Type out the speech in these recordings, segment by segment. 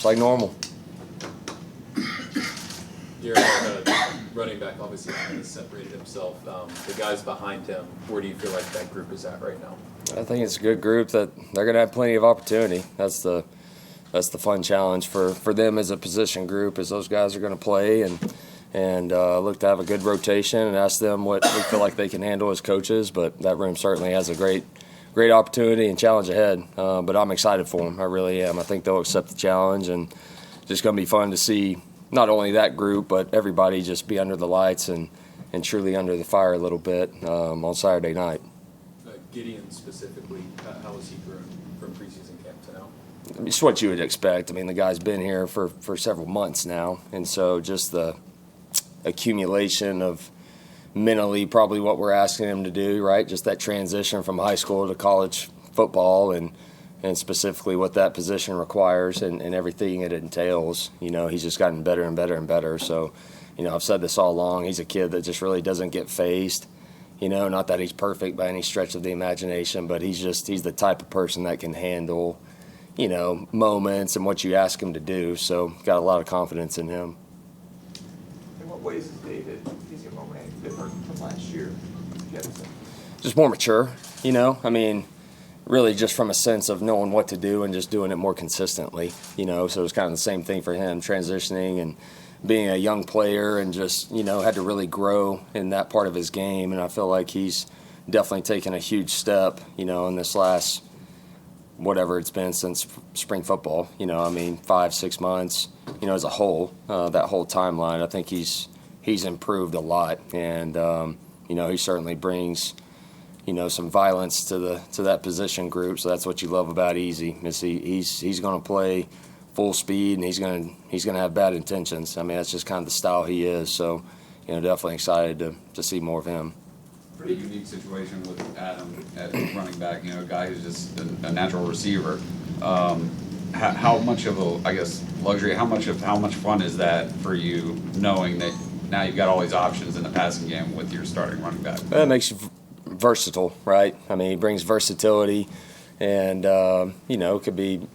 It's like normal. Your running back obviously has separated himself. The guys behind him, where do you feel like that group is at right now? I think it's a good group that they're going to have plenty of opportunity. That's the fun challenge for them as a position group, is those guys are going to play and look to have a good rotation and ask them what we feel like they can handle as coaches. But that room certainly has a great opportunity and challenge ahead. But I'm excited for them. I really am. I think they'll accept the challenge, and just going to be fun to see not only that group but everybody just be under the lights and truly under the fire a little bit on Saturday night. Gideon specifically, how has he grown from preseason camp to now? It's what you would expect. I mean, the guy's been here for several months now, and so just the accumulation of mentally probably what we're asking him to do, right? Just that transition from high school to college football and specifically what that position requires and everything it entails. You know, he's just gotten better and better and better. So, you know, I've said this all along. He's a kid that just really doesn't get phased. You know, not that he's perfect by any stretch of the imagination, but he's the type of person that can handle, you know, moments and what you ask him to do. So got a lot of confidence in him. In what ways is David different from last year? Just more mature, you know. I mean, really just from a sense of knowing what to do and just doing it more consistently, you know. So it was kind of the same thing for him, transitioning and being a young player, and just, you know, had to really grow in that part of his game. And I feel like he's definitely taken a huge step, you know, in this last, whatever it's been since spring football, you know, I mean, 5-6 months, you know, as a whole, that whole timeline. I think he's improved a lot. And, you know, he certainly brings, you know, some violence to that position group. So that's what you love about Easy, is he's going to play full speed, and he's going to have bad intentions. I mean, that's just kind of the style he is. So, you know, definitely excited to see more of him. Pretty unique situation with Adam at running back. You know, a guy who's just a natural receiver. How much of a, I guess, luxury? How much fun is that for you, knowing that now you've got all these options in the passing game with your starting running back? It makes you versatile, right? I mean, he brings versatility, and you know, it could be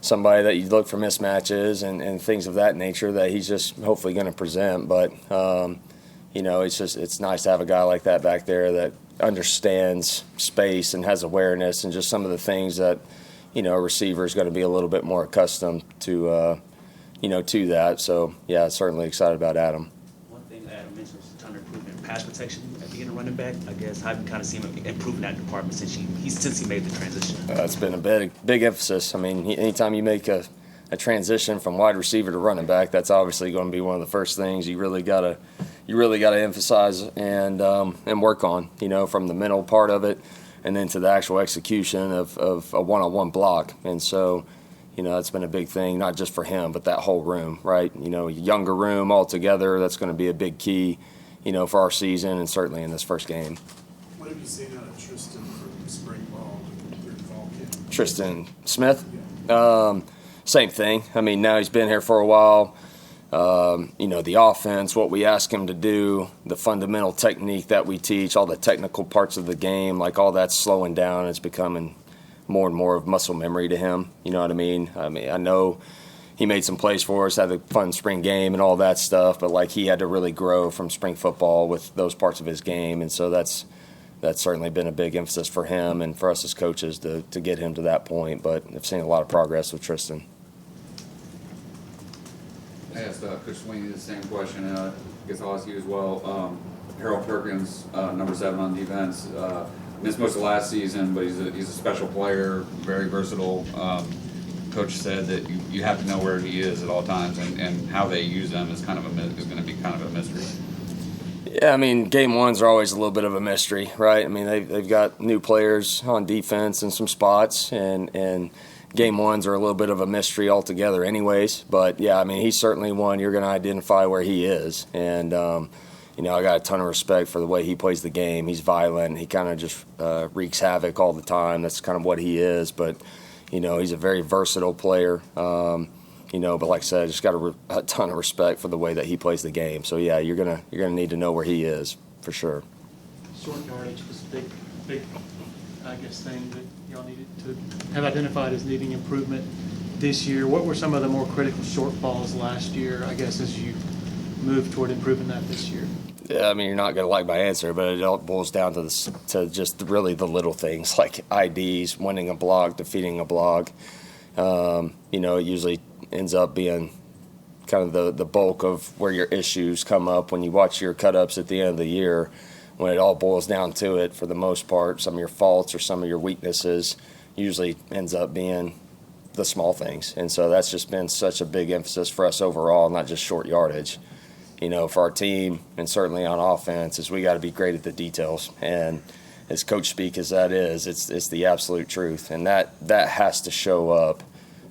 somebody that you look for mismatches and things of that nature that he's just hopefully going to present. But you know, it's nice to have a guy like that back there that understands space and has awareness and just some of the things that, you know, a receiver is going to be a little bit more accustomed to, you know, to that. So yeah, certainly excited about Adam. One thing that Adam mentioned was trying to improve in pass protection at being a running back. I guess how have you kind of seen him improve in that department since he made the transition? It's been a big emphasis. I mean, anytime you make a transition from wide receiver to running back, that's obviously going to be one of the first things you really gotta emphasize and work on. You know, from the mental part of it, and then to the actual execution of a one-on-one block. And so, you know, that's been a big thing, not just for him, but that whole room, right? You know, younger room altogether. That's going to be a big key, you know, for our season and certainly in this first game. What have you seen out of Tristan from spring ball through fall camp? Tristan Smith? Yeah. Same thing. I mean, now he's been here for a while. You know, the offense, what we ask him to do, the fundamental technique that we teach, all the technical parts of the game, like all that's slowing down. It's becoming more and more of muscle memory to him. You know what I mean? I know he made some plays for us, had a fun spring game and all that stuff, but like he had to really grow from spring football with those parts of his game. And so that's certainly been a big emphasis for him and for us as coaches to get him to that point. But I've seen a lot of progress with Tristan. I asked Coach Sweeney the same question. I guess I'll ask you as well. Harold Perkins, number 7 on defense, missed most of last season, but he's a special player, very versatile. Coach said that you have to know where he is at all times, and how they use him is going to be kind of a mystery. Yeah, I mean, game ones are always a little bit of a mystery, right? I mean, they've got new players on defense in some spots, and game ones are a little bit of a mystery altogether anyways. But, yeah, I mean, he's certainly one you're going to identify where he is. And, you know, I got a ton of respect for the way he plays the game. He's violent. He kind of just wreaks havoc all the time. That's kind of what he is. But, you know, he's a very versatile player. You know, but like I said, just got a ton of respect for the way that he plays the game. So, yeah, you're gonna need to know where he is for sure. Short yardage was a big, I guess, thing that y'all needed to have identified as needing improvement. this year. What were some of the more critical shortfalls last year, I guess, as you move toward improving that this year? Yeah, I mean, you're not going to like my answer, but it all boils down to this, to just really the little things like IDs, winning a block, defeating a block. You know, it usually ends up being kind of the bulk of where your issues come up when you watch your cut-ups at the end of the year. When it all boils down to it, for the most part, some of your faults or some of your weaknesses usually ends up being the small things. And so that's just been such a big emphasis for us overall, not just short yardage. You know, for our team and certainly on offense, is we got to be great at the details. And as coach speak as that is, it's the absolute truth. And that has to show up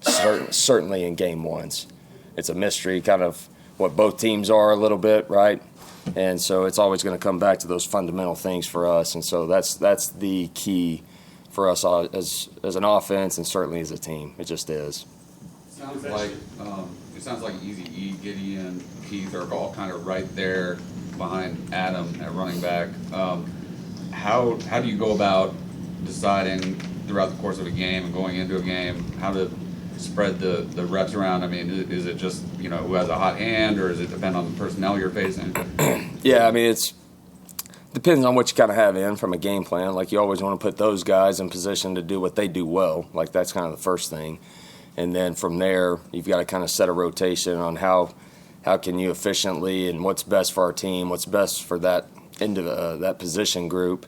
certainly in game ones. It's a mystery, kind of what both teams are a little bit, right? And so it's always going to come back to those fundamental things for us. And so that's the key for us as an offense and certainly as a team. It just is. Sounds like Easy E, Gideon, Keith are all kind of right there behind Adam at running back. How do you go about deciding throughout the course of a game and going into a game how to spread the reps around? I mean, is it just, you know, who has a hot hand, or does it depend on the personnel you're facing? Yeah, I mean, it's depends on what you kind of have in from a game plan. Like, you always want to put those guys in position to do what they do well. Like, that's kind of the first thing. And then from there, you've got to kind of set a rotation on how can you efficiently and what's best for our team, what's best for that that position group,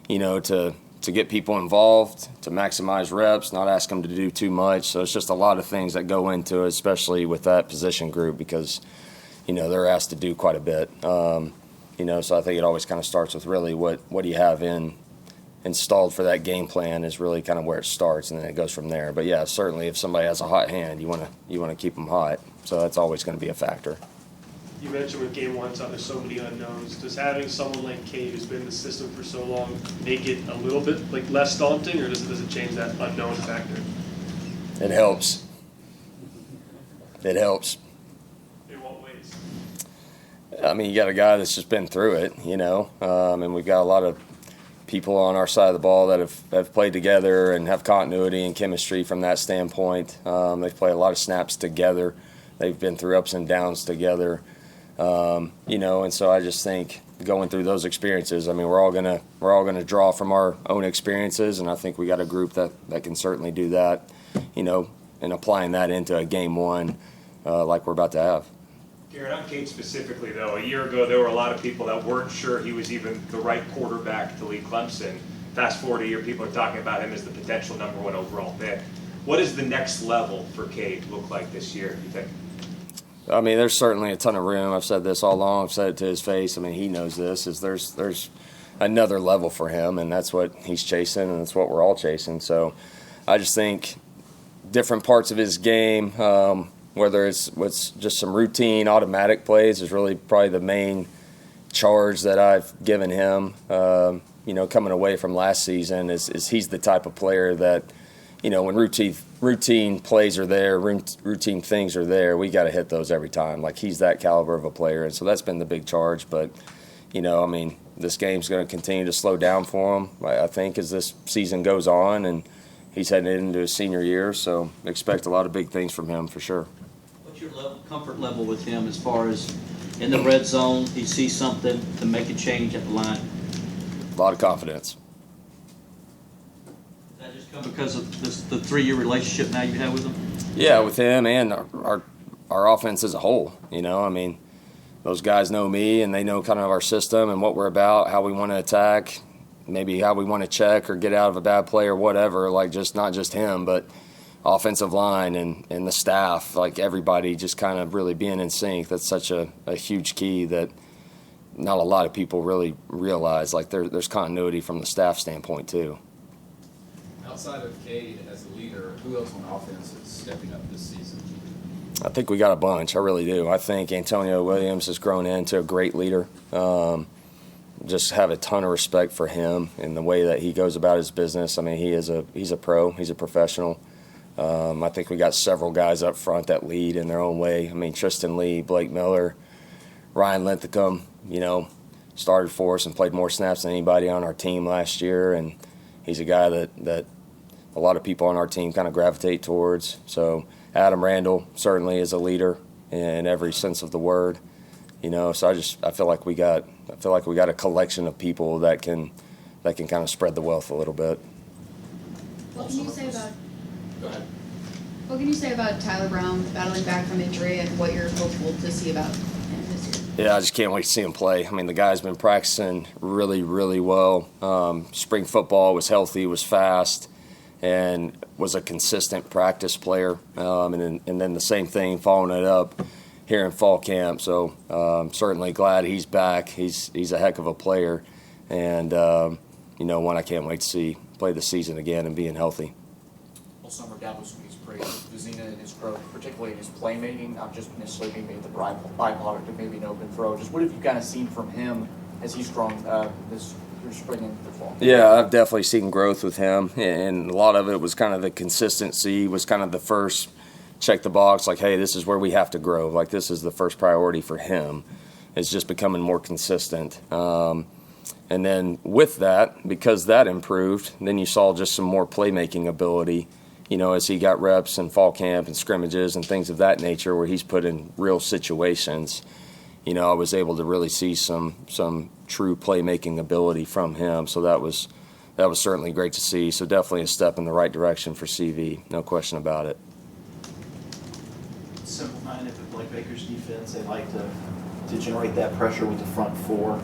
you know, to get people involved, to maximize reps, not ask them to do too much. So it's just a lot of things that go into it, especially with that position group, because, you know, they're asked to do quite a bit. You know, so I think it always kind of starts with really what do you have installed for that game plan is really kind of where it starts, and then it goes from there. But yeah, certainly if somebody has a hot hand, you want to keep them hot. So that's always going to be a factor. You mentioned with game one, there's so many unknowns. Does having someone like Cade, who's been in the system for so long, make it a little bit like less daunting, or does it change that unknown factor? It helps. It helps. In what ways? I mean, you got a guy that's just been through it, you know, and we've got a lot of people on our side of the ball that have played together and have continuity and chemistry from that standpoint. They've played a lot of snaps together. They've been through ups and downs together. You know, and so I just think going through those experiences, I mean, we're all gonna draw from our own experiences, and I think we got a group that can certainly do that, you know, and applying that into a game one like we're about to have. Garrett, on Cade specifically, though, a year ago there were a lot of people that weren't sure he was even the right quarterback to lead Clemson. Fast forward a year, people are talking about him as the potential #1 overall pick. What does the next level for Cade look like this year, you think? I mean, there's certainly a ton of room. I've said this all along. I've said it to his face. I mean, he knows this. There's another level for him, and that's what he's chasing, and that's what we're all chasing. So I just think different parts of his game, whether it's just some routine automatic plays, is really probably the main charge that I've given him. You know, coming away from last season, is he's the type of player that, you know, when routine plays are there, routine things are there, we got to hit those every time. Like, he's that caliber of a player, and so that's been the big charge. But, you know, I mean, this game's going to continue to slow down for him, I think, as this season goes on, and he's heading into his senior year, so expect a lot of big things from him for sure. What's your comfort level with him as far as in the red zone, he sees something to make a change at the line? A lot of confidence. Because of the 3-year relationship now you have with him? Yeah, with him and our offense as a whole. You know, I mean, those guys know me, and they know kind of our system and what we're about, how we want to attack, maybe how we want to check or get out of a bad play or whatever. Like, just not just him, but offensive line and the staff, like everybody just kind of really being in sync. That's such a huge key that not a lot of people really realize. Like, there's continuity from the staff standpoint too. Outside of Cade as a leader, who else on offense is stepping up this season? I think we got a bunch. I really do. I think Antonio Williams has grown into a great leader. Just have a ton of respect for him and the way that he goes about his business. I mean, he's a pro. He's a professional. I think we got several guys up front that lead in their own way. I mean, Tristan Lee, Blake Miller, Ryan Linthicum, you know, started for us and played more snaps than anybody on our team last year, and he's a guy that a lot of people on our team kind of gravitate towards. So Adam Randall certainly is a leader in every sense of the word. So I feel like we got a collection of people that can kind of spread the wealth a little bit. What can you say about Go ahead. What can you say about Tyler Brown battling back from injury and what you're hopeful to see about him this year? Yeah, I just can't wait to see him play. I mean, the guy's been practicing really, really well. Spring football was healthy, was fast, and was a consistent practice player. And then the same thing, following it up here in fall camp. So certainly glad he's back. He's a heck of a player, and one I can't wait to see play the season again and being healthy. All summer, Davos Weeks praised Vizina and his growth, particularly in his playmaking, not just necessarily being made the byproduct of maybe an open throw. Just what have you kind of seen from him as he's grown this spring and the fall? Yeah, I've definitely seen growth with him, and a lot of it was kind of the consistency, was kind of the first check the box, like, hey, this is where we have to grow. Like, this is the first priority for him. It's just becoming more consistent. And then with that, because that improved, then you saw just some more playmaking ability, as he got reps in fall camp and scrimmages and things of that nature where he's put in real situations. I was able to really see some true playmaking ability from him. So that was certainly great to see. So definitely a step in the right direction for CV, no question about it. Simple mind, if Blake Baker's defense, they like to generate that pressure with the front four.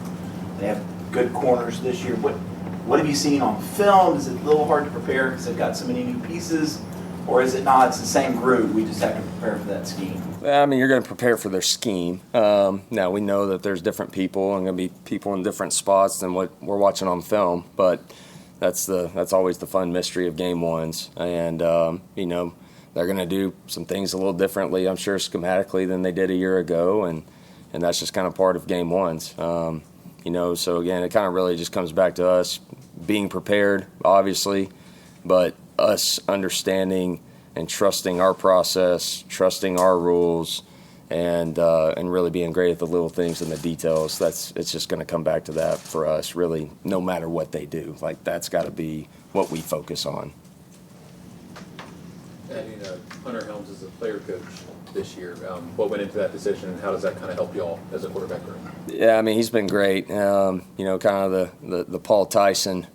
They have good corners this year. What have you seen on film? Is it a little hard to prepare because they've got so many new pieces? Or is it not? It's the same group. We just have to prepare for that scheme. I mean, you're going to prepare for their scheme. Now, we know that there's different people and going to be people in different spots than what we're watching on film. But that's always the fun mystery of game ones. And, they're going to do some things a little differently, I'm sure, schematically than they did a year ago. And that's just kind of part of game ones. So, again, it kind of really just comes back to us being prepared, obviously, but us understanding and trusting our process, trusting our rules, and really being great at the little things and the details. It's just going to come back to that for us, really, no matter what they do. Like, that's got to be what we focus on. Adding Hunter Helms as a player coach this year, what went into that decision, and how does that kind of help y'all as a quarterback room? Yeah, I mean, he's been great. Kind of the Paul Tyson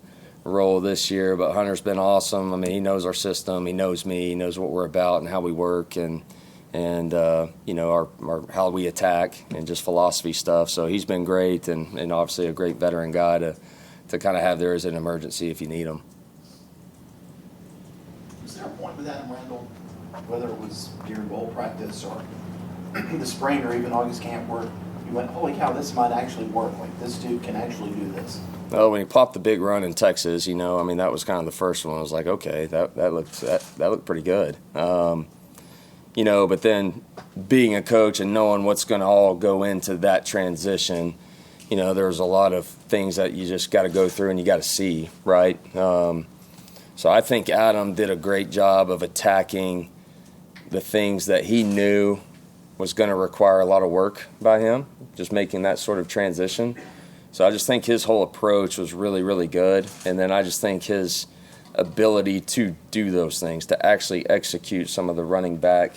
role this year, but Hunter's been awesome. I mean, he knows our system, he knows me, he knows what we're about and how we work, and our how we attack and just philosophy stuff. So he's been great, and obviously a great veteran guy to kind of have there as an emergency if you need him. Was there a point with Adam Randall, whether it was during bowl practice or the spring or even August camp, where you went, holy cow, this might actually work. Like, this dude can actually do this? Well, when he popped the big run in Texas, that was kind of the first one. I was like, okay, that looked pretty good. But then being a coach and knowing what's going to all go into that transition, there's a lot of things that you just got to go through and you got to see, right? So I think Adam did a great job of attacking the things that he knew was going to require a lot of work by him, just making that sort of transition. So I just think his whole approach was really, really good. And then I just think his ability to do those things, to actually execute some of the running back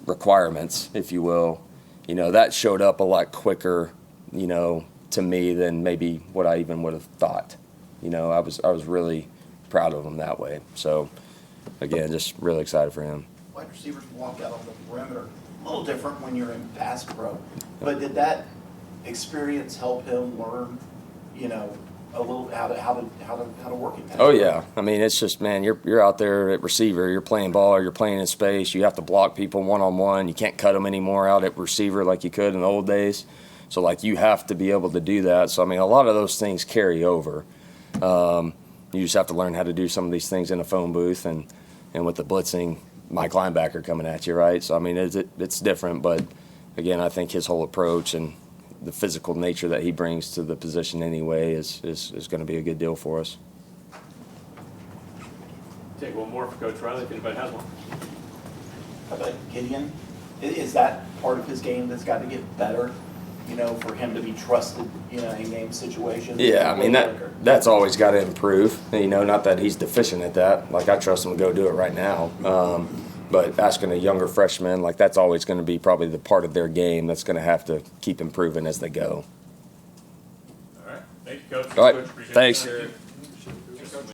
requirements, if you will, that showed up a lot quicker, to me than maybe what I even would have thought. I was really proud of him that way. So, again, just really excited for him. Wide receivers walk out on the perimeter. A little different when you're in pass pro. But did that experience help him learn, a little how to work in pass pro? Oh yeah, I mean, it's just, man, you're out there at receiver, you're playing ball, or you're playing in space. You have to block people one-on-one. You can't cut them anymore out at receiver like you could in the old days. So you have to be able to do that. So I mean, a lot of those things carry over. You just have to learn how to do some of these things in a phone booth and with the blitzing Mike linebacker coming at you, right? So I mean, it's different, but again, I think his whole approach and the physical nature that he brings to the position anyway is going to be a good deal for us. Take one more for Coach Riley if anybody has one. How about Gideon? Is that part of his game that's got to get better, for him to be trusted, in game situations? Yeah, I mean, that's always got to improve. Not that he's deficient at that. Like, I trust him to go do it right now. But asking a younger freshman, like that's always going to be probably the part of their game that's going to have to keep improving as they go. All right, thank you, Coach. All right, Coach, appreciate it. thanks. Thank you.